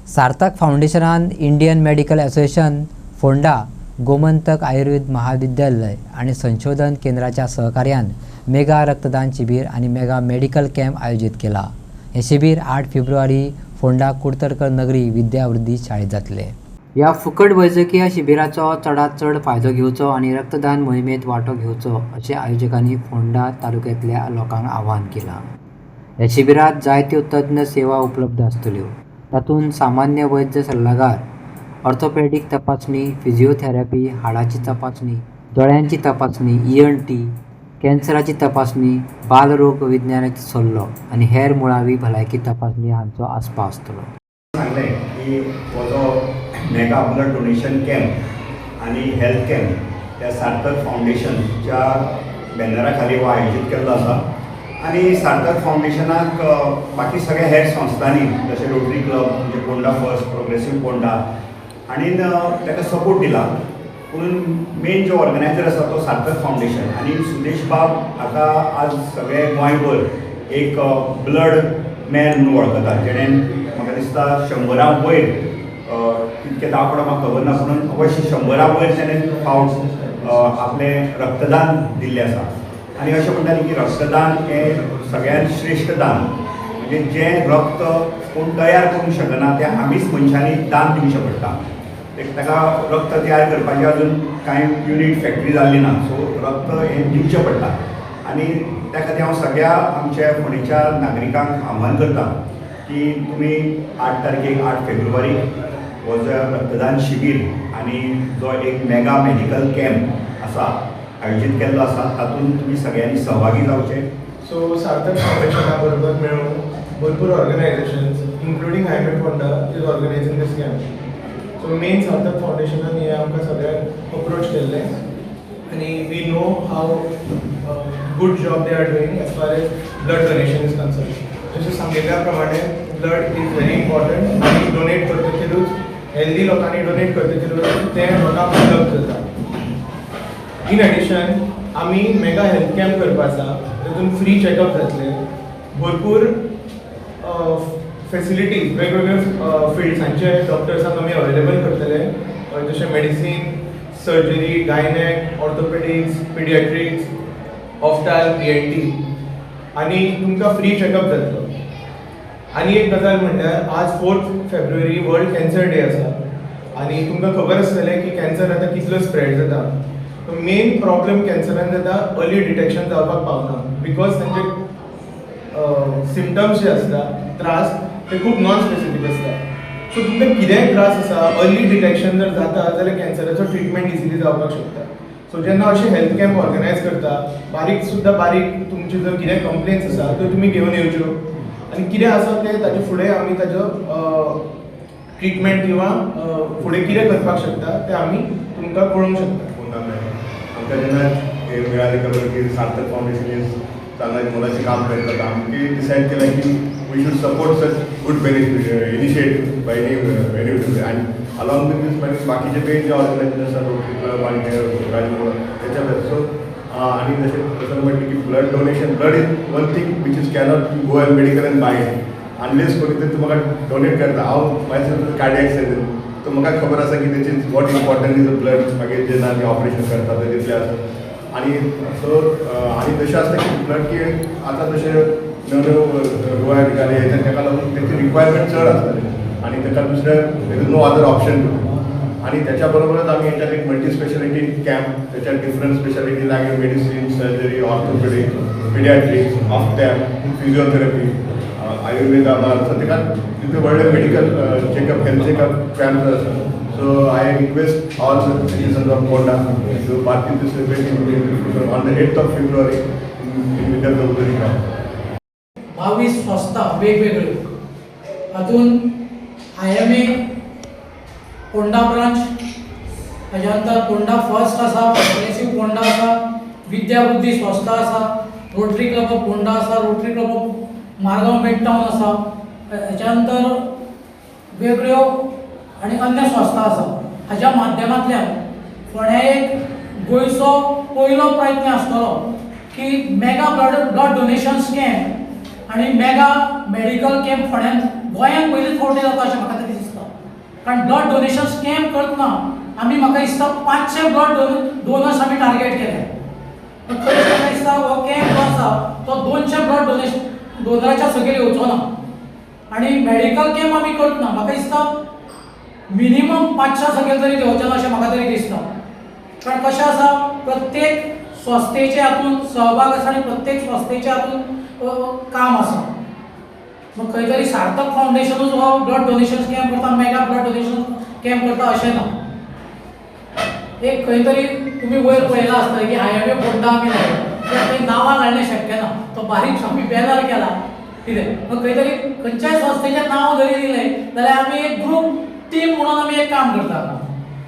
सार्थक फाउंडेशनान Indian medical association, Ponda, Gomantak Ayurveda Mahavidyalaya आणि संशोधन केंद्राच्या सहकार्यान मेगा रक्तदान शिबिर आणि मेगा मेडिकल कॅम्प आयोजित केला। हे शिबिर 8 फेब्रुवारी फोंडा कुडतरकर नगरी विद्यावृत्ती शाळेत जातले। या फुकट वैजकीय शिबिराचो चढात चढ फायदो घेवचो आणि रक्तदान मोहिमेत वाटो घेवचो अशें आयोजकांनी फोंडा तालुक्यातल्या लोकांक आवाहन केला। या शिबिरात जायत्यो तज्ञ सेवा उपलब्ध आसतल्यो। तातूंत सामान्य वैद्य सल्लागार, ऑर्थोपेडिक तपासणी, फिजिओथेरपी, हाडाची तपासणी, दोळ्यांची तपासणी, ENT, कॅन्सराची तपासणी, बालरोग विज्ञानाचो सल्लो आणि हेर मुळावी भलायकी तपासणी हांचो आस्पाव आसतलो। सांगले की हो जो मेगा ब्लड डोनेशन कॅम्प आणि हेल्थ कॅम्प त्या सार्थक फाउंडेशनच्या बॅनरा खाली हो आयोजीत केल्लो आसा आणि सार्थक फाउंडेशनाक बाकी सगळ्या हेर संस्थांनी जसे रोटरी क्लब म्हणजे पोंडा फर्स्ट, प्रोग्रेसीव पोंडा आणि ताका सपोर्ट दिला। पूण मेन जो ऑर्गनायझर आसा तो सार्थक फाउंडेशन आणि सुदेश बाब हाका आज सगळे गोंयभर एक ब्लड मॅन म्हणून वळखतात, जेणें म्हाका दिसता 100 वयर तितके दाखलो म्हाका खबर ना पूण अवश्य 100 वयर ताणें फावट आपलें रक्तदान दिल्लें आसा। आणि अशें म्हणटाली की रक्तदान हें सगळ्यांत श्रेष्ठ दान, म्हणजे जें रक्त कोण तयार करूंक शकना तें आमीच मनशांनी दान दिवचें पडटा। ताका रक्त तयार करपाचें अजून कांय युनिट फॅक्टरी जाल्ली ना, सो रक्त हें दिवचें पडटा। आनी त्या खातीर हांव सगळ्या आमच्या फोंडेच्या नागरिकांक आव्हान करता की तुमी 8 तारखेक 8 फेब्रुवारी हो जो रक्तदान शिबीर आणि जो एक मेगा मेडिकल कॅम्प आसा आयोजीत केल्लो आसा, तातूंत तुमी सगळ्यांनी सहभागी जावचे। सो सार्थक फाउंडेशना बरोबर मेळून भरपूर organisations including highway Ponda is organising this camp. So main Sarthak फाउंडेशनान हे आमकां सगळ्यांक अप्रोच केल्लें आनी we know how good job they are doing as far as blood donation is concern. जशें सांगिल्ल्या प्रमाणे ब्लड इज व्हेरी इम्पॉर्टंट आनी डोनेट करतकीरूच हेल्दी लोकांनी डोनेट करतकीरूच तें लोकांक उपलब्ध जाता। इन एडिशन आमी मेगा हेल्थ कॅम्प करपा आसा, तातूंत फ्री चॅकअप जातले, भरपूर फॅसिलिटीज वेगवेगळ्या फिल्ड्सांचे डॉक्टर्सांक आमी अवेलेबल करतले, जशें medicine, surgery, gynaec, orthopaedics, paediatrics, ophthal, ENT आनी तुमकां फ्री चॅकअप जातलो। आनी एक गजाल म्हणल्यार आज 4 फेब्रुवारी वर्ल्ड कॅन्सर डे आसा आनी तुमकां खबर आसतलें की कॅन्सर आतां कितलो स्प्रेड जाता। मेन प्रॉब्लेम कॅन्सरान जाता अर्ली डिटेक्शन जावपाक पावना, बिकॉज तांचे सिम्टम्स जे आसता त्रास ते खूब नॉन स्पेसिफीक आसता। सो तुमकां कितेंय त्रास आसा अर्ली डिटेक्शन जर जाता जाल्यार कॅन्सराचो ट्रिटमेंट इजिली जावपाक शकता। सो जेन्ना अशें हेल्थ कॅम्प ऑर्गनायज करता, बारीक तुमचे जर कितें कंप्लेन्स आसा त्यो तुमी घेवन येवच्यो आनी कितें आसा तें ताचे फुडें आमी ताजो ट्रिटमेंट किंवा फुडें कितें करपाक शकता तें आमी तुमकां कळोवंक शकता। आमकां जेन्ना हे मेळालें खबर की सार्थक फाउंडेशन चांगलं मोलाचें काम करत आसा, आमची डिसायड केलें की we should support such good initiative by any आनी अलॉंग विथ दीस मागीर बाकीचे मेन जे ऑर्गनायझेशन आसा रोटरी क्लब आनी त्याच्या सो आणि जसं म्हटलं की blood donation, blood is one thing which is cannot go and medical and by it unless कोणी तरी म्हाका डोनेट करता। हांव मायसेल्फ कार्डियक सर्जन, तो म्हाका खबर आसा की तेची what important is a blood मागीर जेन्ना आमी ऑपरेशन करता ते तितलें आसा। आणि सो आणि तशें आसता की ब्लड की आतां तशें नव्यो गोंया ठिकाणी हेच्या ताका लागून तेची रिक्वायरमेंट चड आसतली आणि ताका दुसरें there is no other option too. आणि त्याच्या बरोबरच आम्ही याच्यात एक मल्टी स्पेशालिटी कॅम्प, त्याच्यात डिफरंट स्पेशालिटी लागेल, medicine, surgery, orthopaedics, paediatrics, ophthal, physiotherapy, Ayurveda आसा, ताका तिथे व्हडले medical checkup, health checkup camp आसा। So I request all the citizens of Ponda to participate on the 8th of February in Vidyavrati camp. 22 संस्था वेगवेगळ्यो, हातूंत IMA Ponda branch, ताच्या नंतर पोंडा फर्स्ट आसा, प्रोग्रेसीव पोंडा आसा, विद्याबुद्धी संस्था आसा, रोटरी क्लब ऑफ पोंडा आसा, rotary club of Margao mid town आसा, ताच्या नंतर वेगळ्यो आणि अन्य संस्था आसा। हाच्या माध्यमांतल्यान फोंड्या एक गोंयचो पयलो प्रयत्न आसतलो की मेगा ब्लड डोनेशन कॅम्प आणि मेगा मेडिकल कॅम्प फोंड्यान गोंयांत पयलींच फावटी जाता अशें म्हाका तरी दिसता। कारण ब्लड डोनेशन कॅम्प करतना आमी म्हाका दिसता 500 ब्लड डोनर्स आमी टार्गेट केले. खंय म्हाका दिसता हो कॅम्प जो आसा तो 200 ब्लड डोनराच्या सकयल येवचो ना. आनी मेडिकल कॅम्प आमी करतना म्हाका दिसता मिनिमम 500 सकयल तरी देंवचें ना अशें म्हाका तरी दिसता. कारण कशें आसा प्रत्येक संस्थेचे हातून सहभाग आसा आनी प्रत्येक संस्थेच्या हातून काम आसा. मग खंय तरी सार्थक फावंडेशनूच हो ब्लड डोनेशन कॅम्प करता, मेगा ब्लड डोनेशन कॅम्प करता अशें ना. एक खंय तरी तुमी वयर पळयलां आसतलें की हायवे फोंडा आमी लायला, थंय नांवां घालणें शक्य ना, तो बारीक आमी बॅनर केला कितें. मग खंय तरी खंयच्याय संस्थेचें नांव जरी दिलें जाल्यार आमी एक ग्रूप टीम म्हणून आमी एक काम करता.